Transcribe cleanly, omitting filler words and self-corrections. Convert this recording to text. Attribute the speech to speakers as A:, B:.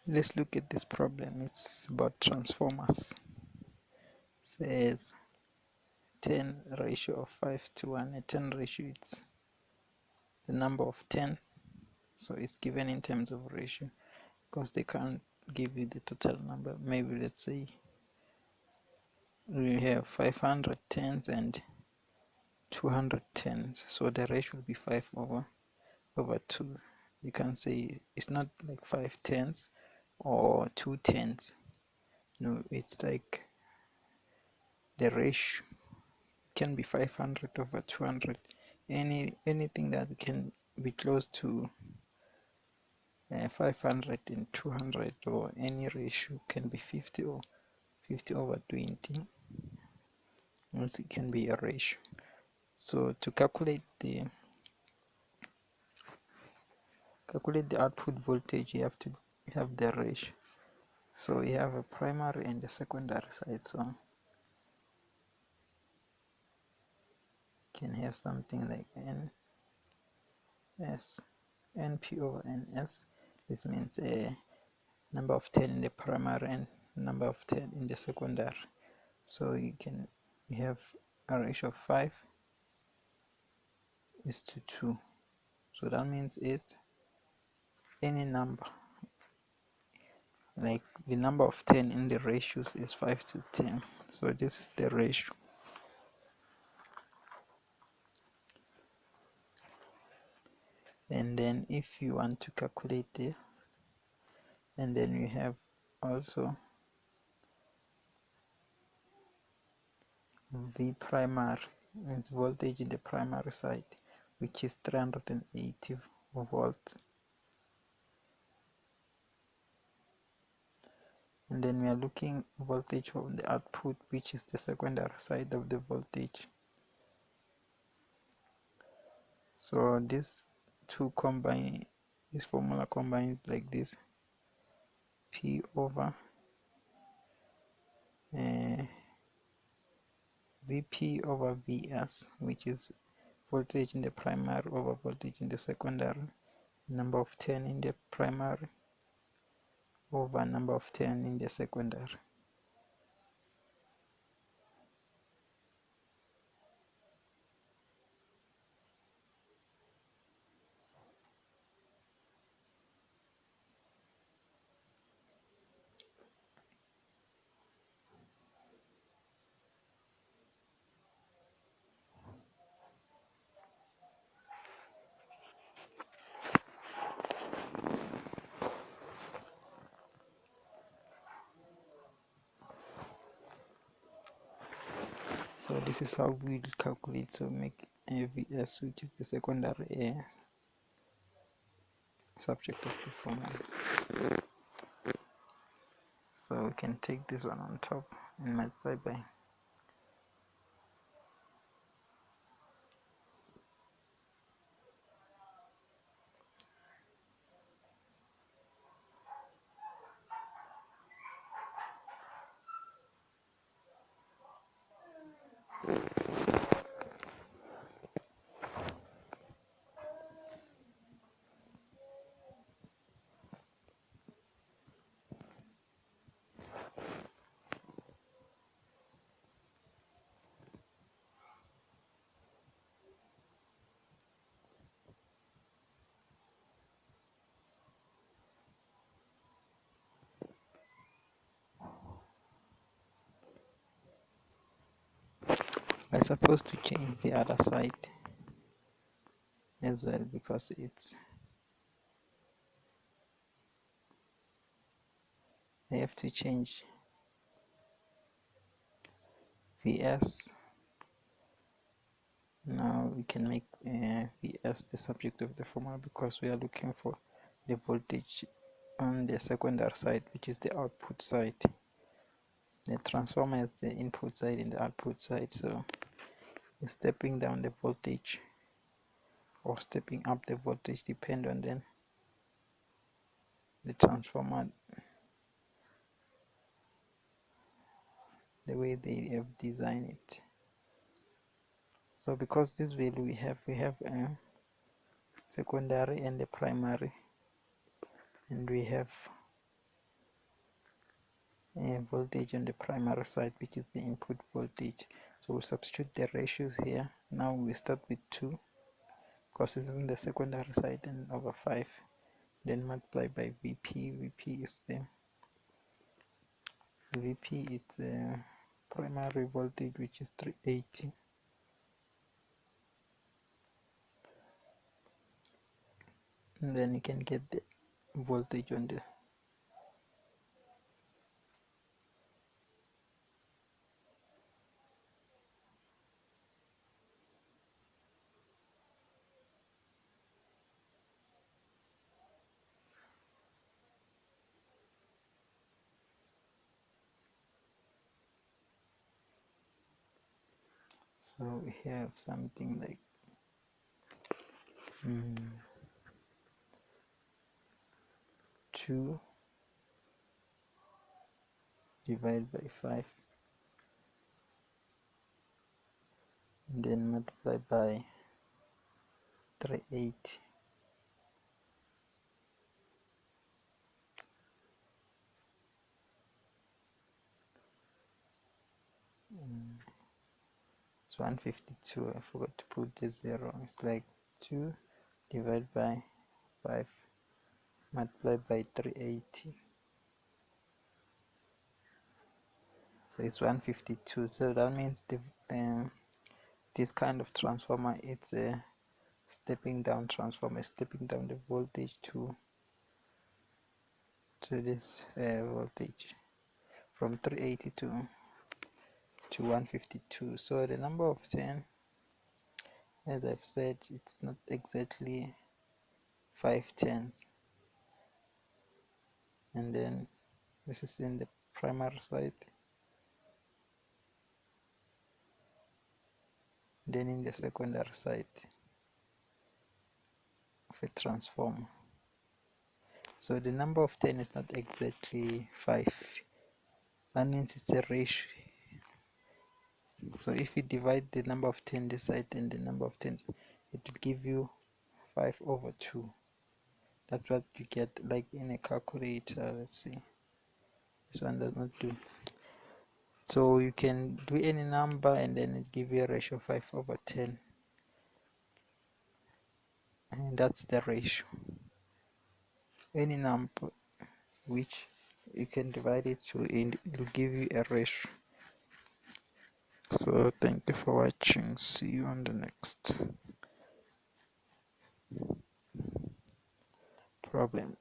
A: Let's look at this problem. It's about transformers. It says 10 ratio of 5 to 1. A 10 ratio, it's the number of 10, so it's given in terms of ratio because they can't give you the total number. Maybe let's say we have 500 tens and 200 tens, so the ratio will be 5 over 2. You can say it's not like 5 tens or 2 tens. No, it's like the ratio can be 500 over 200. Anything that can be close to 500 and 200, or any ratio can be 50 or 50 over 20. Once it can be a ratio. So to calculate the output voltage, you have to have the ratio. So you have a primary and a secondary side, so you can have something like NP over NS. This means a number of 10 in the primary and number of 10 in the secondary. So you have a ratio of 5 is to 2. So that means it's any number, like the number of 10 in the ratios is 5 to 10. So this is the ratio. And then if you want to calculate it, and then you have also V primary, means voltage in the primary side, which is 380 volts. And then we are looking voltage from the output, which is the secondary side of the voltage. So this formula combines like this: P over Vp over Vs, which is voltage in the primary over voltage in the secondary, number of 10 in the primary over number of 10 in the secondary. So this is how we'll calculate. So make a Vs, which is the secondary subject of the formula. So we can take this one on top and multiply by I'm supposed to change the other side as well, because I have to change Vs. Now we can make Vs the subject of the formula, because we are looking for the voltage on the secondary side, which is the output side. The transformer is the input side and the output side, so stepping down the voltage or stepping up the voltage depend on the transformer, the way they have designed it. So because this value we have a secondary and the primary, and we have voltage on the primary side, which is the input voltage. So we substitute the ratios here. Now we start with 2 because it's in the secondary side, and over 5, then multiply by Vp. Vp is the it's a primary voltage, which is 380, and then you can get the voltage on the so we have something like 2 divided by 5, and then multiply by 380. It's 152. I forgot to put the 0. It's like 2 divided by 5 multiplied by 380. So it's 152. So that means the this kind of transformer, it's a stepping down transformer, stepping down the voltage to this voltage from 380 to 152. So the number of 10, as I've said, it's not exactly 5 10s, and then this is in the primary side, then in the secondary side of a transformer. So the number of 10 is not exactly 5. That means it's a ratio. So if you divide the number of 10 this side and the number of 10s, it will give you 5/2. That's what you get, like in a calculator. Let's see, this one does not do. So you can do any number and then it give you a ratio of 5/10, and that's the ratio. Any number which you can divide it to, and it will give you a ratio. So thank you for watching. See you on the next problem.